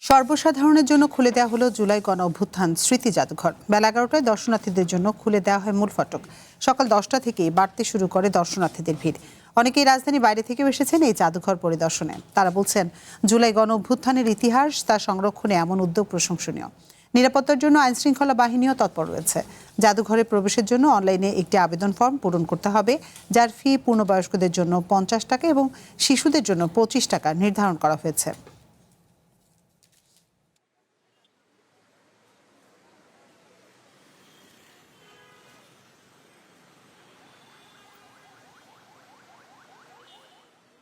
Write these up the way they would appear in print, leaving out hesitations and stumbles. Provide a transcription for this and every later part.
সর্বসাধারণের জন্য খুলে দেওয়া হলো জুলাই গণ অভ্যুত্থান স্মৃতি জাদুঘর। বেলা 11টায় দর্শনার্থীদের জন্য খুলে দেওয়া হয় মূল ফটক। সকাল 10টা থেকেই বাড়তে শুরু করে দর্শনার্থীদের ভিড়। অনেকেই রাজধানী বাইরে থেকেও এসেছেন এই জাদুঘর পরিদর্শনে। তারা বলছেন, জুলাই গণ অভ্যুত্থানের ইতিহাস তা সংরক্ষণে এমন উদ্যোগ প্রশংসনীয়। নিরাপত্তার জন্য আইনশৃঙ্খলা বাহিনীও তৎপর রয়েছে। জাদুঘরে প্রবেশের জন্য অনলাইনে একটি আবেদন ফর্ম পূরণ করতে হবে, যার ফি পূর্ণবয়স্কদের জন্য 50 টাকা এবং শিশুদের জন্য 25 টাকা নির্ধারণ করা হয়েছে।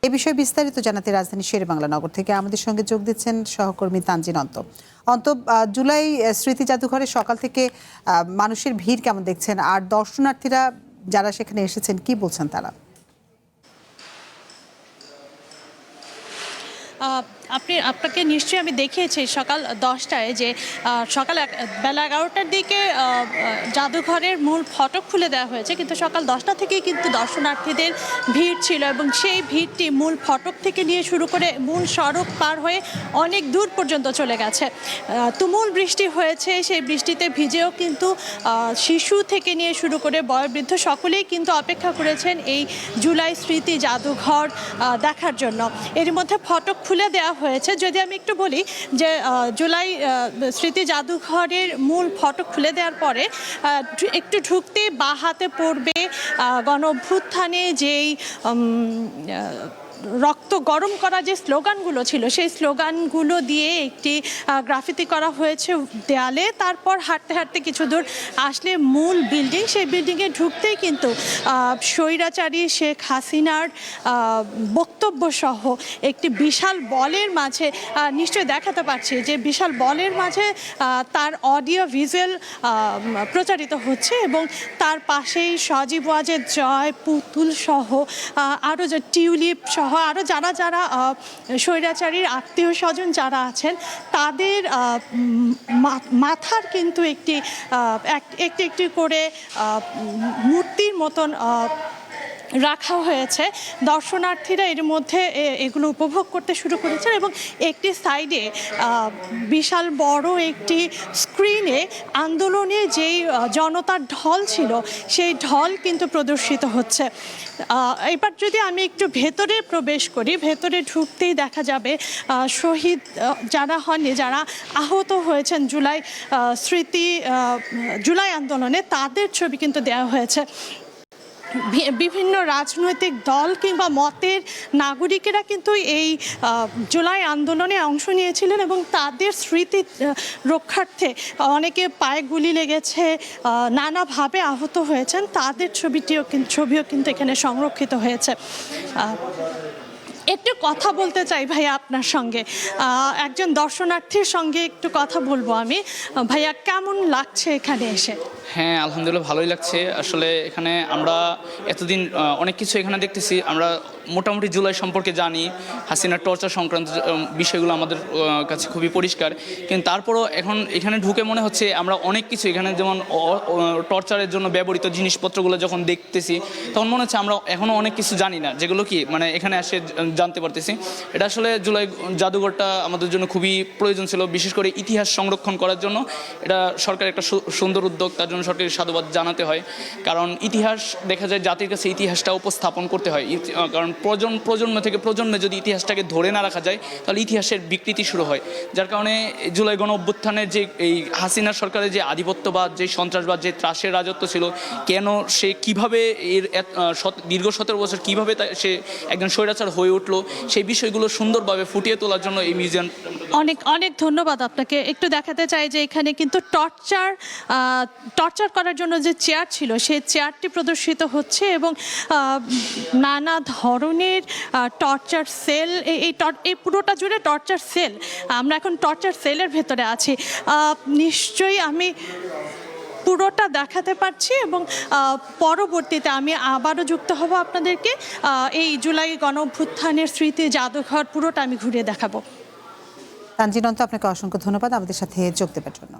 এ বিষয়ে বিস্তারিত জানাতে রাজধানী শেরেবাংলা নগর থেকে আমাদের সঙ্গে যোগ দিচ্ছেন সহকর্মী তানজিন অন্ত। জুলাই স্মৃতি জাদুঘরে সকাল থেকে মানুষের ভিড় কেমন দেখছেন, আর দর্শনার্থীরা যারা সেখানে এসেছেন কি বলছেন তারা? আপনাকে নিশ্চয়ই আমি দেখিয়েছি সকাল 10টায় যে সকাল বেলা 11টার দিকে জাদুঘরের মূল ফটক খুলে দেওয়া হয়েছে, কিন্তু সকাল 10টা থেকেই কিন্তু দর্শনার্থীদের ভিড় ছিল এবং সেই ভিড়টি মূল ফটক থেকে নিয়ে শুরু করে মূল সড়ক পার হয়ে অনেক দূর পর্যন্ত চলে গেছে। তুমুল বৃষ্টি হয়েছে, সেই বৃষ্টিতে ভিজেও কিন্তু শিশু থেকে নিয়ে শুরু করে বয়োবৃদ্ধ সকলেই কিন্তু অপেক্ষা করেছেন এই জুলাই স্মৃতি জাদুঘর দেখার জন্য। এর মধ্যে ফটক খুলে দেওয়া হয়েছে। যদি আমি একটু বলি যে জুলাই স্মৃতি জাদুঘরের মূল ফটক খুলে দেওয়ার পরে একটু ঢুকতেই বাঁ হাতে পড়বে গণ অভ্যুত্থানে যেই রক্ত গরম করা যে স্লোগানগুলো ছিল, সেই স্লোগানগুলো দিয়ে একটি গ্রাফিতি করা হয়েছে দেয়ালে। তারপর হাঁটতে হাঁটতে কিছু দূর আসলে মূল বিল্ডিং, সেই বিল্ডিংয়ে ঢুকতেই কিন্তু স্বৈরাচারী শেখ হাসিনার বক্তব্য সহ একটি বিশাল বলের মাঝে, নিশ্চয়ই দেখাতে পারছি যে বিশাল বলের মাঝে তার অডিও ভিজুয়াল প্রচারিত হচ্ছে এবং তার পাশেই সজীব ওয়াজেদ জয়, পুতুল সহ আরও যে টিউলিপ সহ আরও যারা যারা স্বৈরাচারীর আত্মীয় স্বজন যারা আছেন তাদের মাথার কিন্তু একটি একটি করে মূর্তির মতন রাখা হয়েছে। দর্শনার্থীরা এর মধ্যে এগুলো উপভোগ করতে শুরু করেছেন এবং একটি সাইডে বিশাল বড় একটি স্ক্রিনে আন্দোলনে যেই জনতার ঢল ছিল সেই ঢল কিন্তু প্রদর্শিত হচ্ছে। এবার যদি আমি একটু ভেতরে প্রবেশ করি, ভেতরে ঢুকতেই দেখা যাবে শহীদ যারা হননি, যারা আহত হয়েছেন জুলাই আন্দোলনে, তাদের ছবি কিন্তু দেওয়া হয়েছে। বিভিন্ন রাজনৈতিক দল কিংবা মতের নাগরিকেরা কিন্তু এই জুলাই আন্দোলনে অংশ নিয়েছিলেন এবং তাদের স্মৃতি রক্ষার্থে অনেকে পায়ে গুলি লেগেছে, নানাভাবে আহত হয়েছেন, তাদের ছবিও কিন্তু এখানে সংরক্ষিত হয়েছে। একটু কথা বলতে চাই ভাইয়া আপনার সঙ্গে, একজন দর্শনার্থীর সঙ্গে একটু কথা বলবো আমি। ভাইয়া, কেমন লাগছে এখানে এসে? হ্যাঁ, আলহামদুলিল্লাহ ভালোই লাগছে। আসলে এখানে আমরা এতদিন অনেক কিছু এখানে দেখতেছি, আমরা মোটামুটি জুলাই সম্পর্কে জানি, হাসিনার টর্চার সংক্রান্ত বিষয়গুলো আমাদের কাছে খুবই পরিষ্কার, কিন্তু তারপরও এখন এখানে ঢুকে মনে হচ্ছে আমরা অনেক কিছু এখানে, যেমন টর্চারের জন্য ব্যবহৃত জিনিসপত্রগুলো যখন দেখতেছি তখন মনে হচ্ছে আমরা এখনও অনেক কিছু জানি না, যেগুলো কি মানে এখানে এসে জানতে পারতেছি। এটা আসলে জুলাই জাদুঘরটা আমাদের জন্য খুবই প্রয়োজন ছিল, বিশেষ করে ইতিহাস সংরক্ষণ করার জন্য। এটা সরকারের একটা সুন্দর উদ্যোগ, তার জন্য সরকারের সাধুবাদ জানাতে হয়। কারণ ইতিহাস দেখা যায় জাতির কাছে ইতিহাসটা উপস্থাপন করতে হয়, কারণ প্রজন্ম থেকে প্রজন্মে যদি ইতিহাসটাকে ধরে না রাখা যায় তাহলে ইতিহাসের বিকৃতি শুরু হয়। যার কারণে জুলাই গণ অভ্যুত্থানের যে এই হাসিনা সরকারের যে আধিপত্যবাদ, যে সন্ত্রাসবাদ, যে ত্রাসের রাজত্ব ছিল, কেন সে কিভাবে এর দীর্ঘ 17 বছর কিভাবে সে একজন স্বৈরাচার হয়ে উঠলো, সেই বিষয়গুলো সুন্দরভাবে ফুটিয়ে তোলার জন্য এই মিউজিয়াম। অনেক অনেক ধন্যবাদ আপনাকে। একটু দেখাতে চাই যে এখানে কিন্তু টর্চার করার জন্য যে চেয়ার ছিল সেই চেয়ারটি প্রদর্শিত হচ্ছে এবং নানা ধরনের টর্চার সেল, এই পুরোটা জুড়ে টর্চার সেল। আমরা এখন টর্চার সেলের ভেতরে আছি। নিশ্চয়ই আমি পুরোটা দেখাতে পারছি এবং পরবর্তীতে আমি আবারও যুক্ত হব আপনাদেরকে। এই জুলাই গণ অভ্যুত্থানের স্মৃতি জাদুঘর পুরোটা আমি ঘুরিয়ে দেখাবো। তানজিন অন্ত, আপনাকে অসংখ্য ধন্যবাদ আমাদের সাথে যোগ দেওয়ার জন্য।